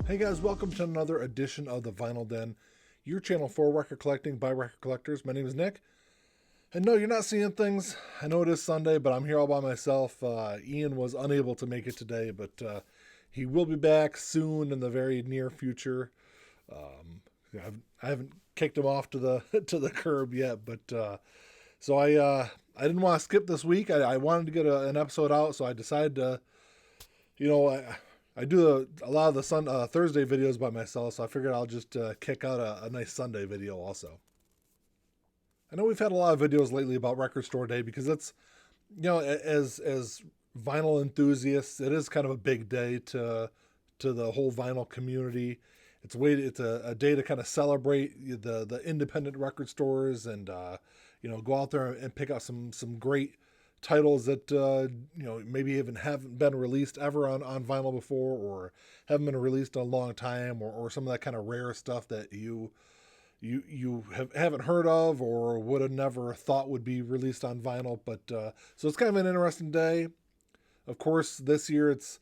Hey guys, welcome to another edition of the Vinyl Den, your channel for record collecting by record collectors. My name is Nick. And no, you're not seeing things. I know it is Sunday, but I'm here all by myself. Ian was unable to make it today, but he will be back soon in the very near future. Um, I haven't kicked him off to the to the curb yet, but I didn't want to skip this week. I wanted to get an episode out, so I decided to you know, I do a lot of the Thursday videos by myself, so I figured I'll just kick out a nice Sunday video also. I know we've had a lot of videos lately about Record Store Day because it's, as vinyl enthusiasts, it is kind of a big day to the whole vinyl community. It's a day to kind of celebrate the independent record stores and go out there and pick out some great titles that maybe even haven't been released ever on vinyl before, or haven't been released in a long time, or some of that kind of rare stuff that you haven't heard of or would have never thought would be released on vinyl. But so it's kind of an interesting day. Of course, this year it's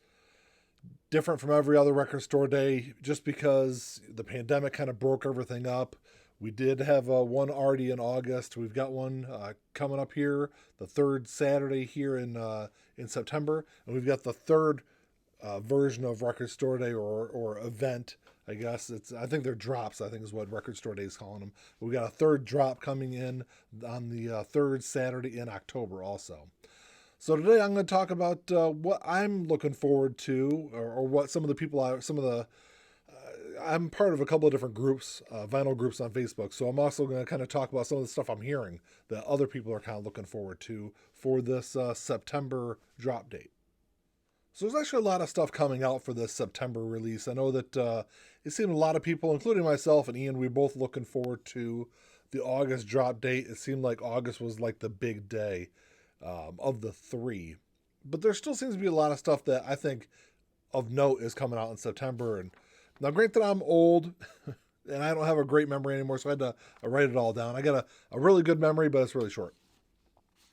different from every other record store day just because the pandemic kind of broke everything up. We did have one already in August. We've got one coming up here, the third Saturday here in September, and we've got the third version of Record Store Day or event. I guess I think they're drops. I think is what Record Store Day is calling them. We got a third drop coming in on the third Saturday in October also. So today I'm going to talk about what I'm looking forward to, or what some of the people, I'm part of a couple of different groups, vinyl groups on Facebook. So I'm also going to kind of talk about some of the stuff I'm hearing that other people are kind of looking forward to for this September drop date. So there's actually a lot of stuff coming out for this September release. I know that it seemed a lot of people, including myself and Ian, we were both looking forward to the August drop date. It seemed like August was like the big day of the three. But there still seems to be a lot of stuff that I think of note is coming out in September. And now, granted, I'm old and I don't have a great memory anymore, so I had to write it all down. I got a really good memory, but it's really short.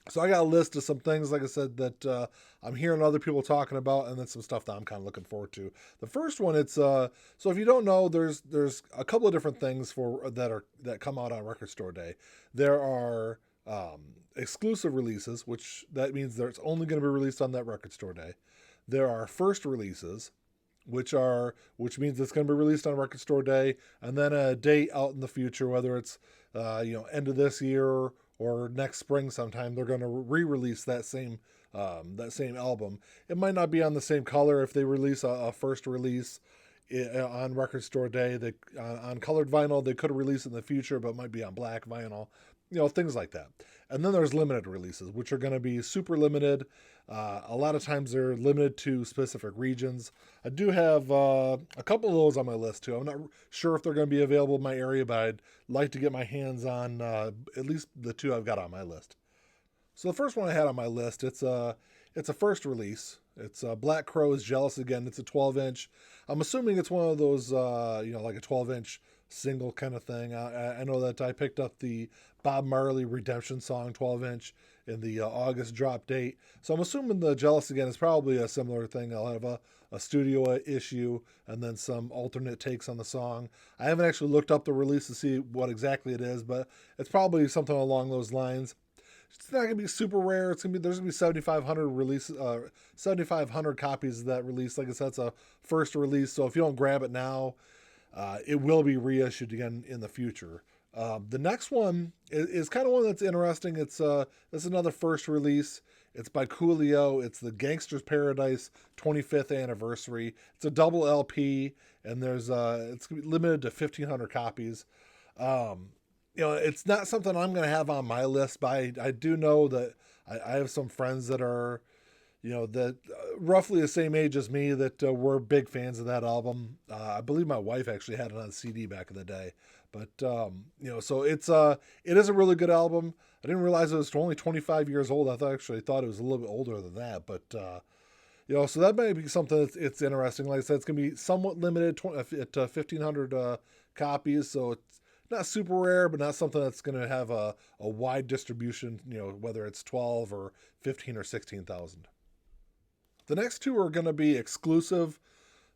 So I got a list of some things, like I said, that I'm hearing other people talking about, and then some stuff that I'm kind of looking forward to. The first one, it's so if you don't know, there's a couple of different things that come out on Record Store Day. There are exclusive releases, which that means that it's only going to be released on that Record Store Day. There are first releases, which means it's going to be released on Record Store Day, and then a date out in the future, whether it's end of this year or next spring sometime, they're going to re-release that same album. It might not be on the same color if they release a first release on Record Store Day. On colored vinyl, they could release it in the future, but it might be on black vinyl. Things like that. And then there's limited releases, which are going to be super limited. A lot of times they're limited to specific regions. I do have a couple of those on my list too. I'm not sure if they're going to be available in my area, but I'd like to get my hands on at least the two I've got on my list. So the first one I had on my list, it's a first release. It's Black Crowes Jealous Again. It's a 12-inch. I'm assuming it's one of those, like a 12-inch single kind of thing. I know that I picked up the Bob Marley Redemption Song 12-inch in the August drop date. So I'm assuming the Jealous Again is probably a similar thing. I'll have a studio issue and then some alternate takes on the song. I haven't actually looked up the release to see what exactly it is, but it's probably something along those lines. It's not gonna be super rare. There's gonna be 7,500 copies of that release. Like I said, it's a first release, so if you don't grab it now, it will be reissued again in the future. The next one is kind of one that's interesting. It's another first release. It's by Coolio. It's the Gangster's Paradise 25th anniversary. It's a double LP, and it's limited to 1,500 copies. It's not something I'm going to have on my list, but I do know that I have some friends that are, that roughly the same age as me that were big fans of that album. I believe my wife actually had it on CD back in the day. But, so it is a really good album. I didn't realize it was only 25 years old. I thought it was a little bit older than that. But, so that might be something it's interesting. Like I said, it's going to be somewhat limited to 1,500 copies. So it's not super rare, but not something that's going to have a wide distribution, whether it's 12 or 15 or 16,000. The next two are going to be exclusive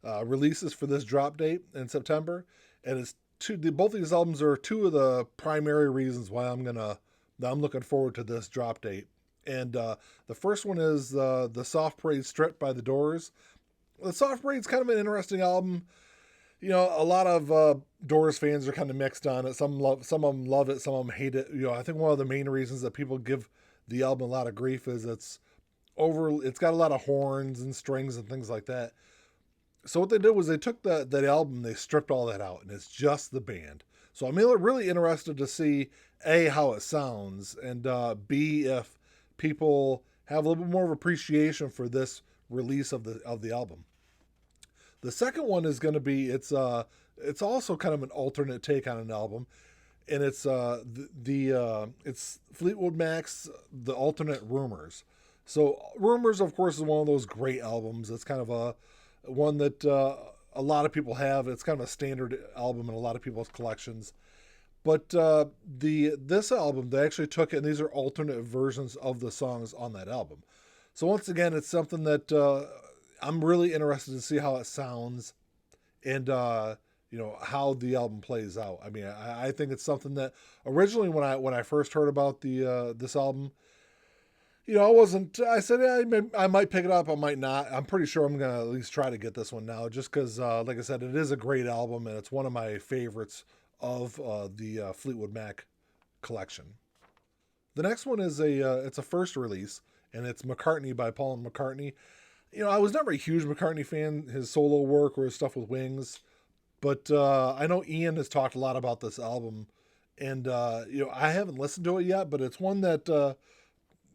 releases for this drop date in September, and it's both of these albums are two of the primary reasons why I'm looking forward to this drop date. And the first one is the Soft Parade Strip by the Doors. The Soft Parade's kind of an interesting album. A lot of Doors fans are kind of mixed on it. Some of them love it, some of them hate it. I think one of the main reasons that people give the album a lot of grief is it's got a lot of horns and strings and things like that. So what they did was they took that album, they stripped all that out, and it's just the band. So I'm really interested to see A, how it sounds, and B, if people have a little bit more of appreciation for this release of the album. The second one is going to be it's also kind of an alternate take on an album, and it's it's Fleetwood Mac's The Alternate Rumors. So Rumors, of course, is one of those great albums. It's kind of a one that a lot of people have. It's kind of a standard album in a lot of people's collections. But this album, they actually took it, and these are alternate versions of the songs on that album. So once again, it's something that I'm really interested to see how it sounds, and how the album plays out. I mean, I think it's something that originally when I first heard about this album, I said, yeah, I might pick it up, I might not. I'm pretty sure I'm going to at least try to get this one now, just because, like I said, it is a great album, and it's one of my favorites of the Fleetwood Mac collection. The next one is it's a first release, and it's McCartney by Paul McCartney. I was never a huge McCartney fan, his solo work or his stuff with Wings, but I know Ian has talked a lot about this album, and I haven't listened to it yet, but it's one that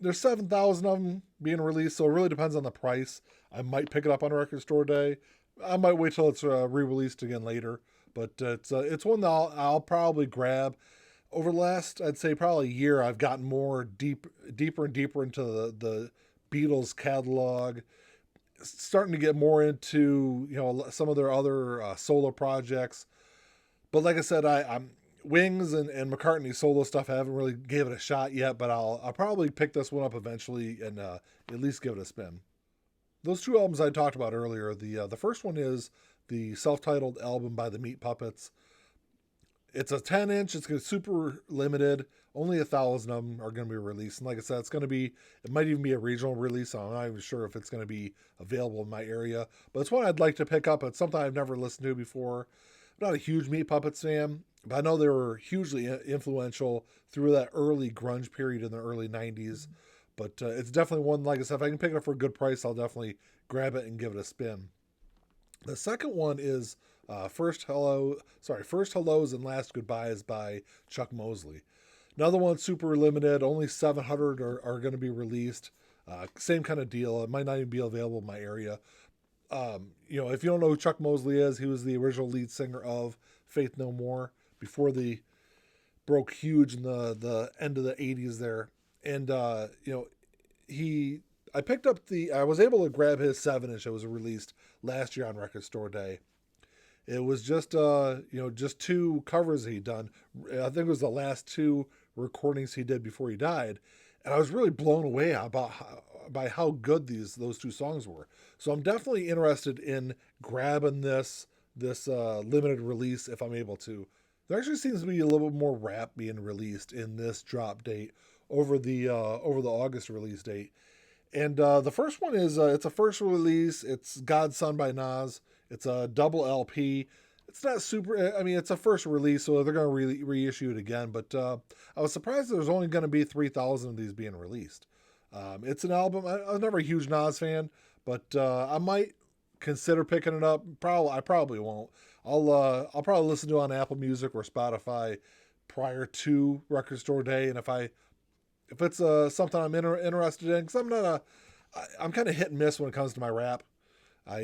there's 7,000 of them being released, so it really depends on the price. I might pick it up on Record Store Day. I might wait till it's re-released again later, but it's one that I'll probably grab. Over the last, I'd say probably a year, I've gotten deeper and deeper into the Beatles catalog, starting to get more into some of their other solo projects. But like I said, I'm Wings and McCartney solo stuff, I haven't really gave it a shot yet, but I'll probably pick this one up eventually and at least give it a spin. Those two albums I talked about earlier, the first one is the self-titled album by the Meat Puppets. It's a 10-inch. It's super limited. Only 1,000 of them are going to be released. And like I said, it might even be a regional release. So I'm not even sure if it's going to be available in my area. But it's one I'd like to pick up. It's something I've never listened to before. I'm not a huge Meat Puppets fan, but I know they were hugely influential through that early grunge period in the early 90s. But it's definitely one, like I said, if I can pick it up for a good price, I'll definitely grab it and give it a spin. The second one is First Hellos and Last Goodbyes by Chuck Mosley. Another one super limited, only 700 are going to be released. Same kind of deal. It might not even be available in my area. If you don't know who Chuck Mosley is, he was the original lead singer of Faith No More before they broke huge in the end of the 80s there. And, I was able to grab his 7-inch that was released last year on Record Store Day. It was just two covers he'd done. I think it was the last two recordings he did before he died. And I was really blown away by how good those two songs were. So I'm definitely interested in grabbing this limited release if I'm able to. There actually seems to be a little bit more rap being released in this drop date over the August release date. And the first one is it's a first release. It's God's Son by Nas. It's a double LP. It's not super. I mean, it's a first release, so they're going to reissue it again. But I was surprised there's only going to be 3,000 of these being released. It's an album. I was never a huge Nas fan, but I might consider picking it up. I probably won't. I'll probably listen to it on Apple Music or Spotify prior to Record Store Day, and if it's something I'm interested in, because I'm kind of hit and miss when it comes to my rap. I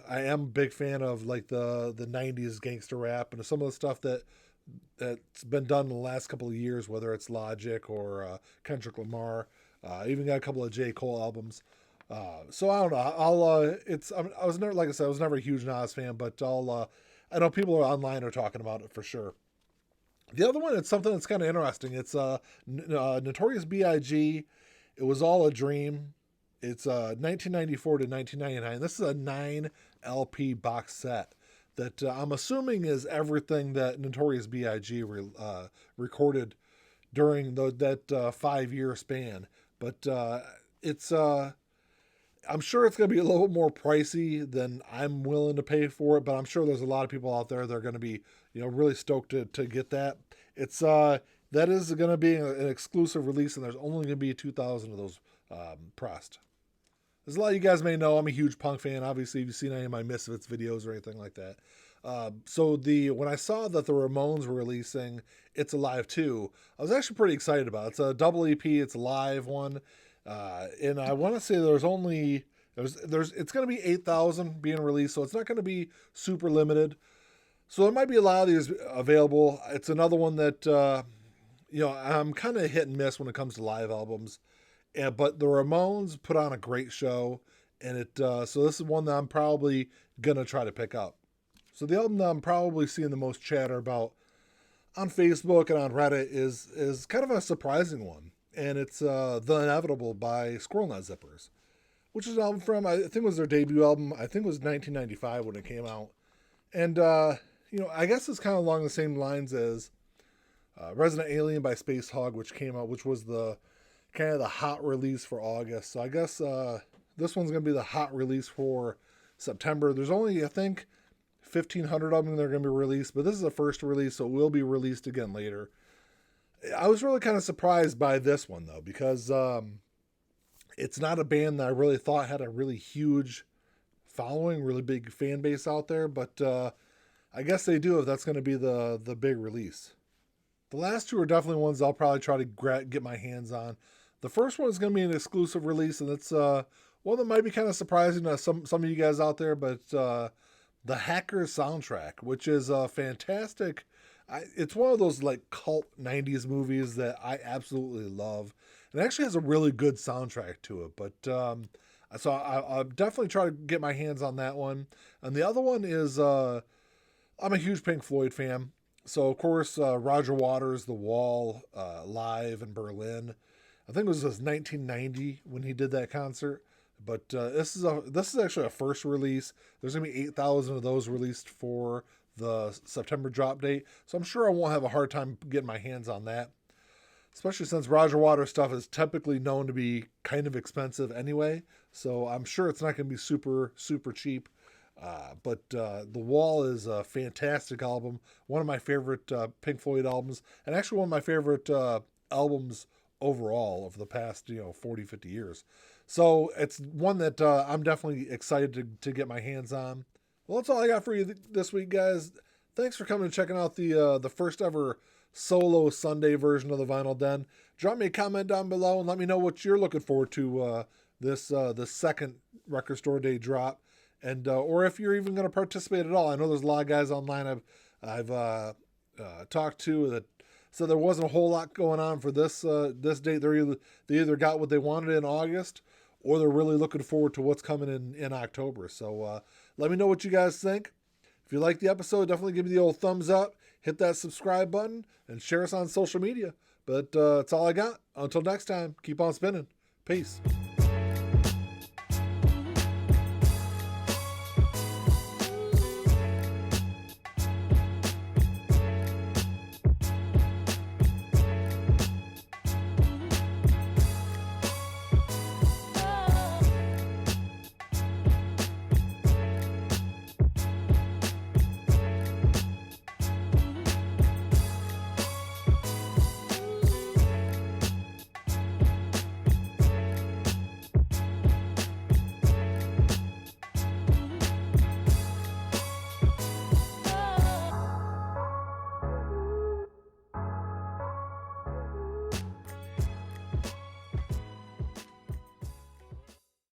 am a big fan of like the 90s gangster rap and some of the stuff that's been done in the last couple of years, whether it's Logic or Kendrick Lamar. I even got a couple of J. Cole albums. So I don't know. I was never, like I said, I was never a huge Nas fan, but I know people online are talking about it for sure. The other one, it's something that's kind of interesting. It's Notorious B.I.G. It Was All a Dream. It's 1994 to 1999. This is a 9 LP box set that I'm assuming is everything that Notorious B.I.G. Recorded during that 5-year span. But it's I'm sure it's going to be a little more pricey than I'm willing to pay for it, but I'm sure there's a lot of people out there that are going to be, really stoked to get that. It's that is going to be an exclusive release, and there's only going to be 2,000 of those pressed. As a lot of you guys may know, I'm a huge punk fan. Obviously, if you've seen any of my Misfits videos or anything like that. So when I saw that the Ramones were releasing It's Alive 2, I was actually pretty excited about it. It's a double EP. It's a live one. And I want to say there's it's going to be 8,000 being released, so it's not going to be super limited. So there might be a lot of these available. It's another one that, I'm kind of hit and miss when it comes to live albums. But the Ramones put on a great show, and so this is one that I'm probably going to try to pick up. So the album that I'm probably seeing the most chatter about on Facebook and on Reddit is kind of a surprising one. And it's The Inevitable by Squirrel Nut Zippers, which is an album from, I think it was their debut album. I think it was 1995 when it came out. And, I guess it's kind of along the same lines as Resident Alien by Space Hog, which came out, which was the kind of the hot release for August. So I guess this one's going to be the hot release for September. There's only, I think, 1,500 of them that are going to be released, but this is the first release, so it will be released again later. I was really kind of surprised by this one, though, because it's not a band that I really thought had a really huge following, really big fan base out there, but I guess they do if that's going to be the big release. The last two are definitely ones I'll probably try to get my hands on. The first one is going to be an exclusive release, and it's one that might be kind of surprising to some of you guys out there, but the Hackers soundtrack, which is fantastic. It's one of those like cult 90s movies that I absolutely love. It actually has a really good soundtrack to it, but so I'll definitely try to get my hands on that one. And the other one is I'm a huge Pink Floyd fan. So, of course, Roger Waters' The Wall live in Berlin. I think it was 1990 when he did that concert. But this is actually a first release. There's going to be 8,000 of those released for the September drop date. So I'm sure I won't have a hard time getting my hands on that. Especially since Roger Waters stuff is typically known to be kind of expensive anyway. So I'm sure it's not going to be super, super cheap. But The Wall is a fantastic album. One of my favorite Pink Floyd albums. And actually one of my favorite albums overall of the past, 40, 50 years. So it's one that I'm definitely excited to get my hands on. Well, that's all I got for you this week, guys. Thanks for coming and checking out the first ever solo Sunday version of the Vinyl Den. Drop me a comment down below and let me know what you're looking forward to the second Record Store Day drop, and or if you're even going to participate at all. I know there's a lot of guys online I've talked to that said there wasn't a whole lot going on for this date. They either got what they wanted in August, or they're really looking forward to what's coming in October. So let me know what you guys think. If you like the episode, definitely give me the old thumbs up, hit that subscribe button, and share us on social media. But that's all I got. Until next time, keep on spinning. Peace.